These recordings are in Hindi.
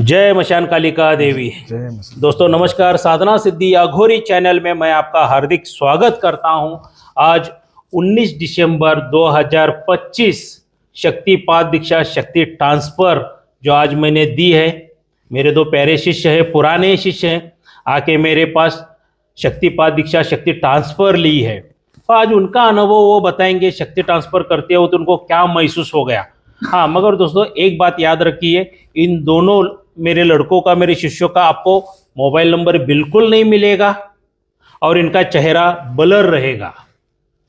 जय मशान कालिका देवी। जय मसीह। दोस्तों नमस्कार, साधना सिद्धि अघोरी चैनल में मैं आपका हार्दिक स्वागत करता हूं। आज 19 दिसंबर 2025 शक्तिपात दीक्षा शक्ति ट्रांसफर जो आज मैंने दी है, मेरे दो प्यारे शिष्य हैं, पुराने शिष्य हैं, आके मेरे पास शक्तिपात दीक्षा शक्ति ट्रांसफर ली है। तो आज उनका अनुभव वो बताएंगे, शक्ति ट्रांसफर करते हो तो उनको क्या महसूस हो गया। हाँ, मगर दोस्तों एक बात याद रखिए, इन दोनों मेरे लड़कों का, मेरे शिष्यों का आपको मोबाइल नंबर बिल्कुल नहीं मिलेगा और इनका चेहरा ब्लर रहेगा।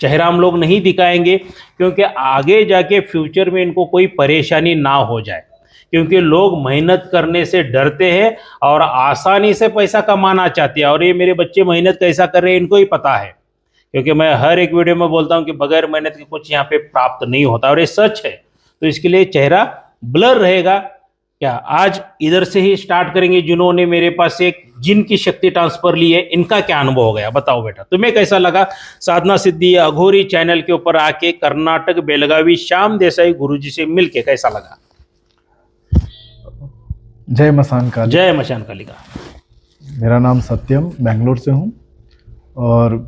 चेहरा हम लोग नहीं दिखाएंगे क्योंकि आगे जाके फ्यूचर में इनको कोई परेशानी ना हो जाए, क्योंकि लोग मेहनत करने से डरते हैं और आसानी से पैसा कमाना चाहते हैं। और ये मेरे बच्चे मेहनत कैसा कर रहे हैं इनको ही पता है, क्योंकि मैं हर एक वीडियो में बोलता हूँ कि बगैर मेहनत के कुछ यहाँ पे प्राप्त नहीं होता, और ये सच है। तो इसके लिए चेहरा ब्लर रहेगा। क्या आज इधर से ही स्टार्ट करेंगे, जिन्होंने मेरे पास एक जिन की शक्ति ट्रांसफर ली है, इनका क्या अनुभव हो गया बताओ बेटा, तुम्हें कैसा लगा साधना सिद्धि अघोरी चैनल के ऊपर आके कर्नाटक बेलगावी श्याम देसाई गुरुजी से मिलके कैसा लगा? जय मसान काली। जय मशान कालिका। मेरा नाम सत्यम, बेंगलोर से हूँ और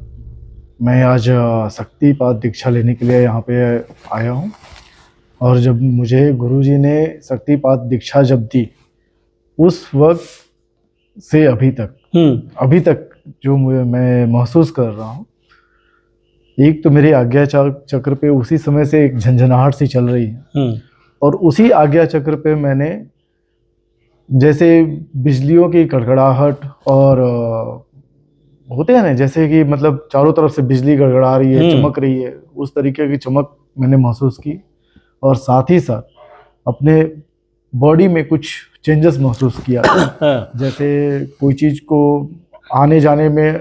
मैं आज शक्तिपात दीक्षा लेने के लिए यहाँ पे आया हूँ। और जब मुझे गुरुजी ने शक्तिपात दीक्षा जब दी, उस वक्त से अभी तक जो मैं महसूस कर रहा हूँ, एक तो मेरे आज्ञा चक्र पे उसी समय से एक झंझनाहट सी चल रही है, और उसी आज्ञा चक्र पे मैंने जैसे बिजलियों की कड़कड़ाहट और होते हैं ना, जैसे कि मतलब चारों तरफ से बिजली गड़गड़ा रही है, चमक रही है, उस तरीके की चमक मैंने महसूस की। और साथ ही साथ अपने बॉडी में कुछ चेंजेस महसूस किया, जैसे कोई चीज़ को आने जाने में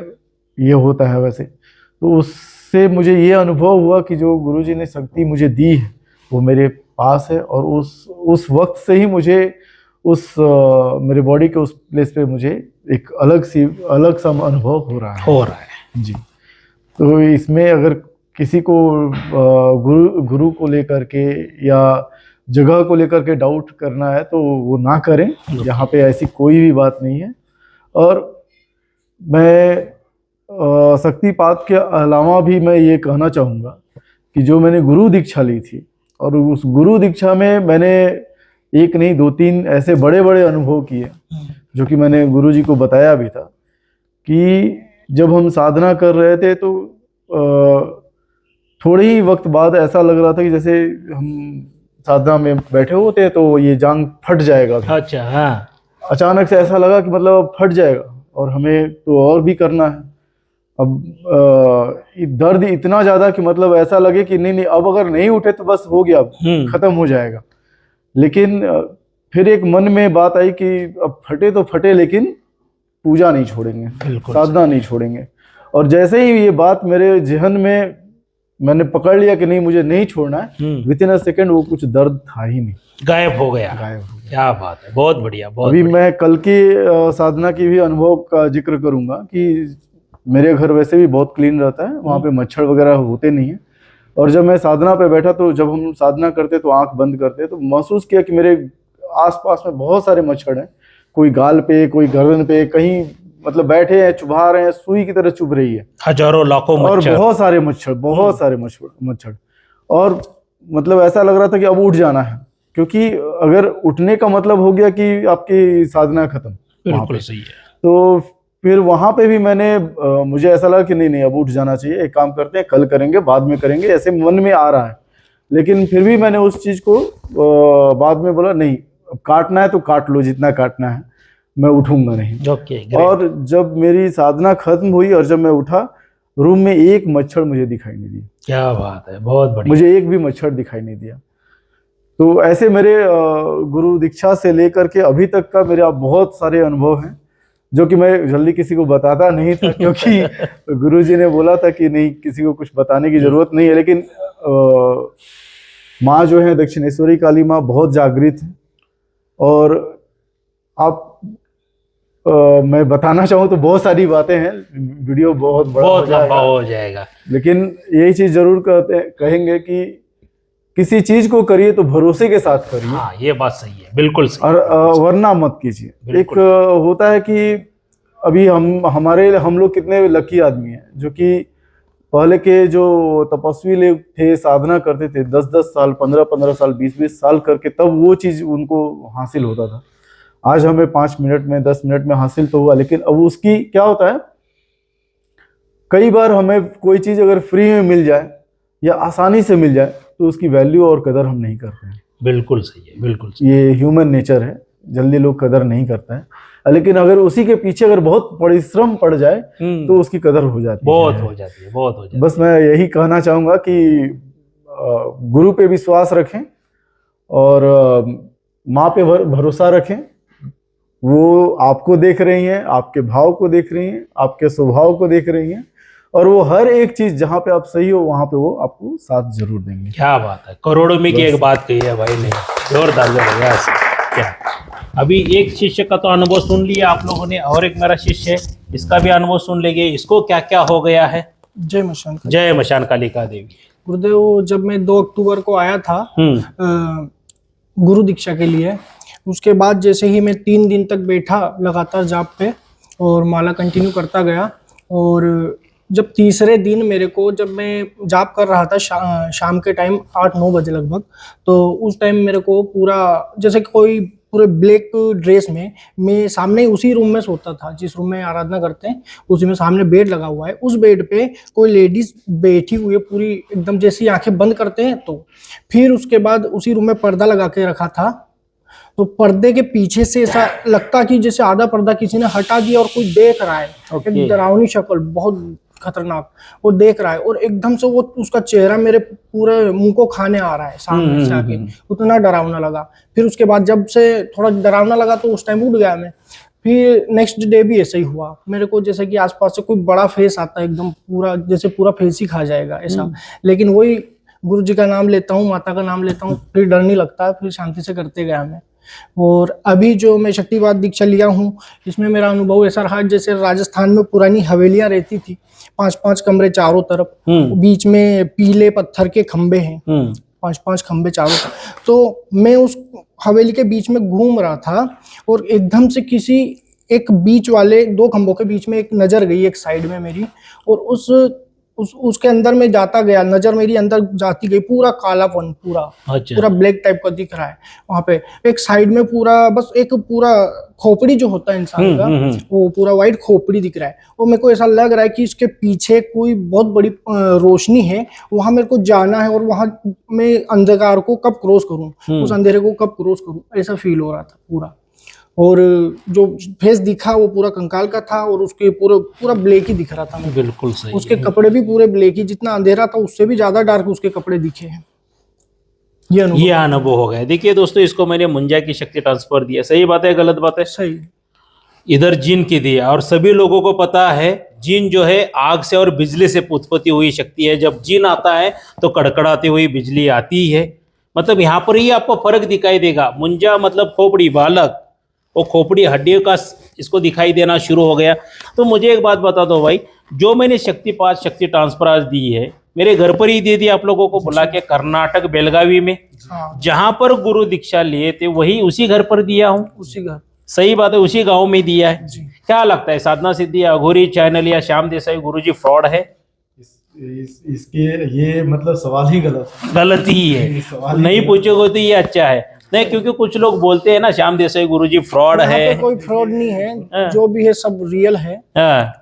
ये होता है वैसे। तो उससे मुझे ये अनुभव हुआ कि जो गुरुजी ने शक्ति मुझे दी है वो मेरे पास है, और उस वक्त से ही मुझे मेरे बॉडी के उस प्लेस पे मुझे एक अलग सा अनुभव हो रहा है जी। तो इसमें अगर किसी को गुरु को लेकर के या जगह को लेकर के डाउट करना है तो वो ना करें, यहाँ पे ऐसी कोई भी बात नहीं है। और मैं शक्तिपात के अलावा भी मैं ये कहना चाहूँगा कि जो मैंने गुरु दीक्षा ली थी, और उस गुरु दीक्षा में मैंने एक नहीं दो तीन ऐसे बड़े बड़े अनुभव किए, जो कि मैंने गुरुजी को बताया भी था कि जब हम साधना कर रहे थे तो थोड़े ही वक्त बाद ऐसा लग रहा था कि जैसे हम साधना में बैठे होते हैं तो ये जांग फट जाएगा। अच्छा, हाँ। अचानक से ऐसा लगा कि मतलब फट जाएगा और हमें तो और भी करना है। अब दर्द इतना ज़्यादा कि मतलब ऐसा लगे कि नहीं अब अगर नहीं उठे तो बस हो गया, ख़त्म हो जाएगा। लेकिन फिर एक मन में बात आई कि अब फटे तो फटे, लेकिन पूजा नहीं छोड़ेंगे, साधना नहीं छोड़ेंगे। और जैसे ही ये बात मेरे जहन में मैंने पकड़ लिया कि नहीं मुझे नहीं छोड़ना है, विदिन अ सेकंड वो कुछ दर्द था ही नहीं, गायब हो गया। क्या बात है, बहुत बढ़िया, बहुत अभी बढ़िया। मैं कल की साधना की भी अनुभव का जिक्र करूंगा कि मेरे घर वैसे भी बहुत क्लीन रहता है, वहाँ पे मच्छर वगैरह होते नहीं है। और जब मैं साधना पे बैठा तो जब हम साधना करते तो आंख बंद करते तो महसूस किया कि मेरे आसपास में बहुत सारे मच्छर हैं, कोई गाल पे, कोई गर्दन पे, कहीं मतलब बैठे हैं, चुभा रहे हैं, सुई की तरह चुभ रही है, हजारों लाखों मच्छर, और बहुत सारे मच्छर। और मतलब ऐसा लग रहा था कि अब उठ जाना है, क्योंकि अगर उठने का मतलब हो गया कि आपकी साधना खत्म। बिल्कुल सही है। तो फिर वहां पे भी मुझे ऐसा लगा कि नहीं अब उठ जाना चाहिए, एक काम करते हैं कल करेंगे, बाद में करेंगे, ऐसे मन में आ रहा है। लेकिन फिर भी मैंने उस चीज को बाद में बोला नहीं, अब काटना है तो काट लो, जितना काटना है, मैं उठूंगा नहीं। और जब मेरी साधना खत्म हुई और जब मैं उठा, रूम में एक मच्छर मुझे दिखाई नहीं दिया। क्या बात है, बहुत बढ़िया। मुझे एक भी मच्छर दिखाई नहीं दिया। तो ऐसे मेरे गुरु दीक्षा से लेकर के अभी तक का मेरा बहुत सारे अनुभव हैं, जो कि मैं जल्दी किसी को बताता नहीं था, क्योंकि गुरुजी ने बोला था कि नहीं किसी को कुछ बताने की जरूरत नहीं है। लेकिन माँ जो है दक्षिणेश्वरी काली माँ बहुत जागृत है, और आप मैं बताना चाहूँ तो बहुत सारी बातें हैं, वीडियो बहुत लंबा हो जाएगा। लेकिन यही चीज़ जरूर कहेंगे कि किसी चीज को करिए तो भरोसे के साथ करिए, हाँ ये बात सही है, बिल्कुल सही। और वरना मत कीजिए। एक बिल्कुल। होता है कि अभी हम लोग कितने लकी आदमी हैं जो कि पहले के जो तपस्वी लोग थे, साधना करते थे 10-10 साल, 15-15 साल, 20-20 साल करके, तब वो चीज उनको हासिल होता था। आज हमें 5 मिनट में, 10 मिनट में हासिल तो हुआ, लेकिन अब उसकी क्या होता है, कई बार हमें कोई चीज अगर फ्री में मिल जाए या आसानी से मिल जाए तो उसकी वैल्यू और कदर हम नहीं करते हैं। बिल्कुल सही है, बिल्कुल सही। ये ह्यूमन नेचर है, जल्दी लोग कदर नहीं करता है, लेकिन अगर उसी के पीछे अगर बहुत परिश्रम पड़ जाए तो उसकी कदर हो जाती बहुत है। हो जाती है, बहुत हो जाती है। बस मैं यही कहना चाहूंगा कि गुरु पे विश्वास रखें और माँ पे भरोसा रखें। वो आपको देख रही हैं, आपके भाव को देख रही हैं, आपके स्वभाव को देख रही हैं, और वो हर एक चीज जहाँ पे आप सही हो वहां पे वो आपको साथ जरूर देंगे। क्या बात है, करोड़ों में की एक बात कही है भाई ने, जोरदार जबरदस्त। क्या अभी एक शिष्य का तो अनुभव सुन लिया आप लोगों ने, और एक मेरा शिष्य है, इसका भी अनुभव सुन लेंगे। इसको क्या क्या हो गया है। जय मशान काली। जय मशान कालिका देवी। गुरुदेव, जब मैं 2 अक्टूबर को आया था गुरु दीक्षा के लिए, उसके बाद जैसे ही मैं 3 दिन तक बैठा लगातार जाप पे और माला कंटिन्यू करता गया, और जब तीसरे दिन मेरे को, जब मैं जाप कर रहा था शाम के टाइम 8-9 बजे लगभग, तो उस टाइम मेरे को पूरा जैसे कोई पूरे ब्लैक ड्रेस में, मैं सामने उसी रूम में सोता था जिस रूम में आराधना करते हैं, उसी में सामने बेड लगा हुआ है। उस बेड पे कोई लेडीज बैठी हुई है पूरी एकदम, जैसी आंखें बंद करते हैं तो। फिर उसके बाद उसी रूम में पर्दा लगा के रखा था, तो पर्दे के पीछे से ऐसा लगता कि जैसे आधा पर्दा किसी ने हटा दिया और कोई देख रहा है। एक डरावनी शक्ल, बहुत खतरनाक, वो देख रहा है, और एकदम से वो उसका चेहरा मेरे पूरे मुंह को खाने आ रहा है सामने से आके। उतना डरावना लगा। फिर उसके बाद जब से थोड़ा डरावना लगा तो उस टाइम उठ गया मैं। फिर नेक्स्ट डे भी ऐसा ही हुआ मेरे को, जैसे कि आसपास से कोई बड़ा फेस आता है एकदम, पूरा जैसे पूरा फेस ही खा जाएगा ऐसा। लेकिन वही गुरु जी का नाम लेता हूँ, माता का नाम लेता हूँ, फिर डर नहीं लगता, फिर शांति से करते गया मैं। और अभी जो मैं शक्तिपात दीक्षा लिया हूँ, इसमें मेरा अनुभव ऐसा रहा जैसे राजस्थान में पुरानी हवेलियां रहती थी, 5-5 कमरे चारों तरफ, बीच में पीले पत्थर के खंबे हैं, 5-5 खंबे चारों तरफ। तो मैं उस हवेली के बीच में घूम रहा था, और एकदम से किसी एक बीच वाले 2 खंभों के बीच में एक नजर गई एक साइड में मेरी, और उसके अंदर में जाता गया, नजर मेरी अंदर जाती गई, पूरा कालापन, पूरा ब्लैक टाइप का दिख रहा है। वहां पे एक साइड में पूरा, बस एक पूरा खोपड़ी जो होता है इंसान का, वो पूरा वाइट खोपड़ी दिख रहा है। और मेरे को ऐसा लग रहा है कि इसके पीछे कोई बहुत बड़ी रोशनी है, वहां मेरे को जाना है, और वहां मैं अंधकार को कब क्रॉस करूं, उस अंधेरे को कब क्रॉस करूं, ऐसा फील हो रहा था पूरा। और जो फेस दिखा वो पूरा कंकाल का था, और उसके पूरा ब्लैक ही दिख रहा था मुझे। बिल्कुल सही। उसके कपड़े भी पूरे ब्लैक ही, जितना अंधेरा था उससे भी ज्यादा डार्क उसके कपड़े दिखे हैं। ये अनुभव हो गया। देखिए दोस्तों, इसको मैंने मुंजा की शक्ति ट्रांसफर दिया। सही बात है, गलत बात है? सही। इधर जीन की दिया, और सभी लोगों को पता है जीन जो है आग से और बिजली से उत्पत्ति हुई शक्ति है। जब जीन आता है तो कड़कड़ाती हुई बिजली आती है। मतलब यहाँ पर ही आपको फर्क दिखाई देगा। मुंजा मतलब खोपड़ी, बालक, वो खोपड़ी हड्डियों का इसको दिखाई देना शुरू हो गया। तो मुझे एक बात बता दो भाई, जो मैंने शक्तिपात शक्ति ट्रांसफर आज दी है, मेरे घर पर ही दे दी आप लोगों को बुला के, कर्नाटक बेलगावी में, जहां पर गुरु दीक्षा लिए थे वही उसी घर पर दिया हूँ। उसी घर, सही बात है, उसी गांव में दिया है। क्या लगता है, साधना सिद्धि अघोरी चैनल या श्याम देसाई गुरुजी फ्रॉड है? इसके ये मतलब सवाल ही गलत ही है। नहीं पूछोगे तो ये अच्छा है। नहीं, क्योंकि कुछ लोग बोलते हैं ना श्याम देसाई गुरुजी फ्रॉड है। कोई फ्रॉड नहीं है, जो भी है सब रियल है। हाँ।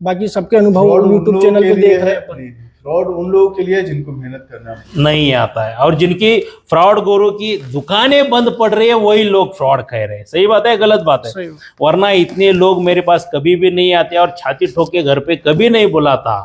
बाकी सबके अनुभव यूट्यूब चैनल पे देख रहे हैं। फ्रॉड उन लोगों के लिए जिनको मेहनत करना नहीं आता है, और जिनकी फ्रॉड गुरु की दुकानें बंद पड़ रही है वही लोग फ्रॉड कह रहे हैं। सही बात है, गलत बात है? वरना इतने लोग मेरे पास कभी भी नहीं आते, और छाती ठोक के घर पे कभी नहीं बुलाता,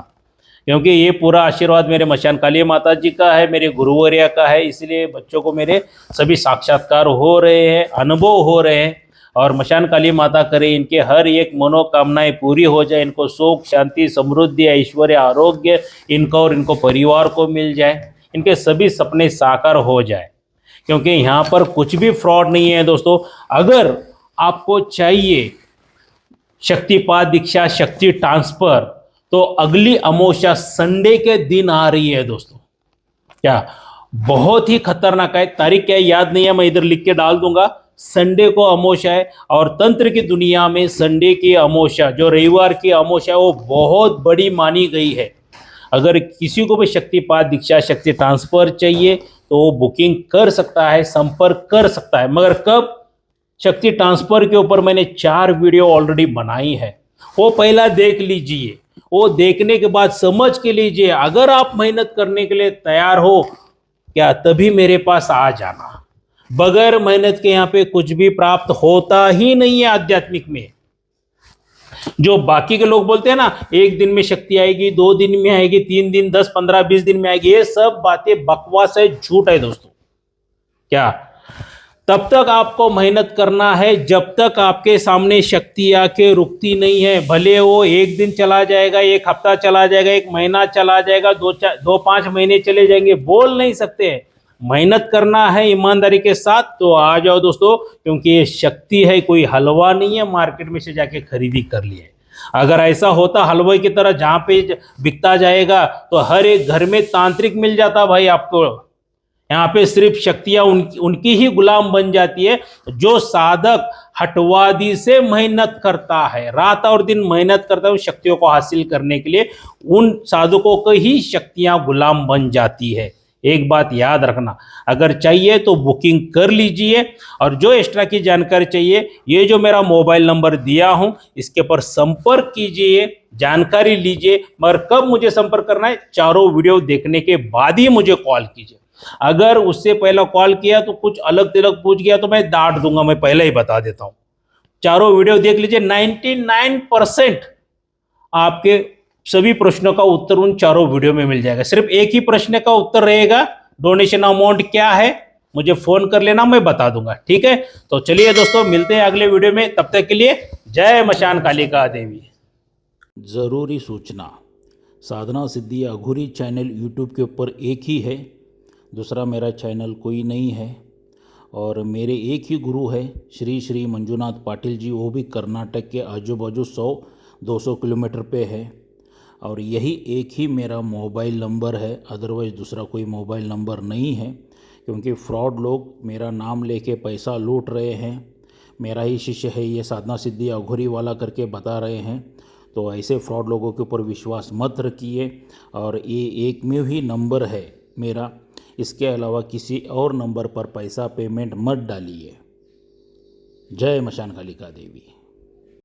क्योंकि ये पूरा आशीर्वाद मेरे मशान काली माता जी का है, मेरे गुरुवर्या का है। इसलिए बच्चों को मेरे सभी साक्षात्कार हो रहे हैं, अनुभव हो रहे हैं, और मशान काली माता करे इनके हर एक मनोकामनाएं पूरी हो जाए, इनको सुख शांति समृद्धि ऐश्वर्य आरोग्य इनको और इनको परिवार को मिल जाए, इनके सभी सपने साकार हो जाए। क्योंकि यहाँ पर कुछ भी फ्रॉड नहीं है दोस्तों। अगर आपको चाहिए शक्तिपात दीक्षा शक्ति ट्रांसफर, तो अगली अमावस्या संडे के दिन आ रही है दोस्तों। क्या बहुत ही खतरनाक है। तारीख क्या है याद नहीं है, मैं इधर लिख के डाल दूंगा। संडे को अमावस्या है और तंत्र की दुनिया में संडे की अमावस्या, जो रविवार की अमावस्या, वो बहुत बड़ी मानी गई है। अगर किसी को भी शक्तिपात दीक्षा, शक्ति ट्रांसफर चाहिए तो वो बुकिंग कर सकता है, संपर्क कर सकता है। मगर कब? शक्ति ट्रांसफर के ऊपर मैंने 4 वीडियो ऑलरेडी बनाई है, वो पहला देख लीजिए। वो देखने के बाद समझ के लीजिए। अगर आप मेहनत करने के लिए तैयार हो क्या, तभी मेरे पास आ जाना। बगैर मेहनत के यहाँ पे कुछ भी प्राप्त होता ही नहीं है आध्यात्मिक में। जो बाकी के लोग बोलते हैं ना, 1 दिन में शक्ति आएगी, 2 दिन में आएगी, 3 दिन, 10, 15, 20 दिन में आएगी, ये सब बातें बकवास है, झूठ है दोस्तों। क्या? तब तक आपको मेहनत करना है जब तक आपके सामने शक्ति आके रुकती नहीं है। भले वो 1 दिन चला जाएगा, 1 हफ्ता चला जाएगा, 1 महीना चला जाएगा, 2-5 महीने चले जाएंगे, बोल नहीं सकते। मेहनत करना है ईमानदारी के साथ तो आ जाओ दोस्तों, क्योंकि ये शक्ति है, कोई हलवा नहीं है मार्केट में से जाके खरीदी कर लिए। अगर ऐसा होता हलवे की तरह जहाँ पे बिकता जाएगा तो हर एक घर में तांत्रिक मिल जाता भाई आपको। यहाँ पे सिर्फ शक्तियां उनकी ही गुलाम बन जाती है जो साधक हटवादी से मेहनत करता है, रात और दिन मेहनत करता है उन शक्तियों को हासिल करने के लिए। उन साधकों को ही शक्तियां गुलाम बन जाती है। एक बात याद रखना, अगर चाहिए तो बुकिंग कर लीजिए। और जो एक्स्ट्रा की जानकारी चाहिए, ये जो मेरा मोबाइल नंबर दिया हूं, इसके पर संपर्क कीजिए, जानकारी लीजिए। मगर कब मुझे संपर्क करना है? 4 वीडियो देखने के बाद ही मुझे कॉल कीजिए। अगर उससे पहले कॉल किया तो कुछ अलग तिलक पूछ गया तो मैं डांट दूंगा, मैं पहले ही बता देता हूं। 4 वीडियो देख लीजिए, 99% आपके सभी प्रश्नों का उत्तर उन 4 वीडियो में मिल जाएगा। सिर्फ एक ही प्रश्न का उत्तर रहेगा, डोनेशन अमाउंट क्या है, मुझे फोन कर लेना, मैं बता दूंगा। ठीक है, तो चलिए दोस्तों, मिलते हैं अगले वीडियो में। तब तक के लिए जय मशान कालिका देवी। जरूरी सूचना, साधना सिद्धि अघोरी चैनल यूट्यूब के ऊपर एक ही है, दूसरा मेरा चैनल कोई नहीं है। और मेरे एक ही गुरु है श्री श्री मंजुनाथ पाटिल जी, वो भी कर्नाटक के आजू बाजू 100-200 किलोमीटर पे है। और यही एक ही मेरा मोबाइल नंबर है, अदरवाइज़ दूसरा कोई मोबाइल नंबर नहीं है, क्योंकि फ्रॉड लोग मेरा नाम लेके पैसा लूट रहे हैं। मेरा ही शिष्य है ये, साधना सिद्धि अघोरी वाला करके बता रहे हैं। तो ऐसे फ्रॉड लोगों के ऊपर विश्वास मत रखिए। और ये एकमेव ही नंबर है मेरा, इसके अलावा किसी और नंबर पर पैसा पेमेंट मत डालिए। जय मशान कालिका देवी।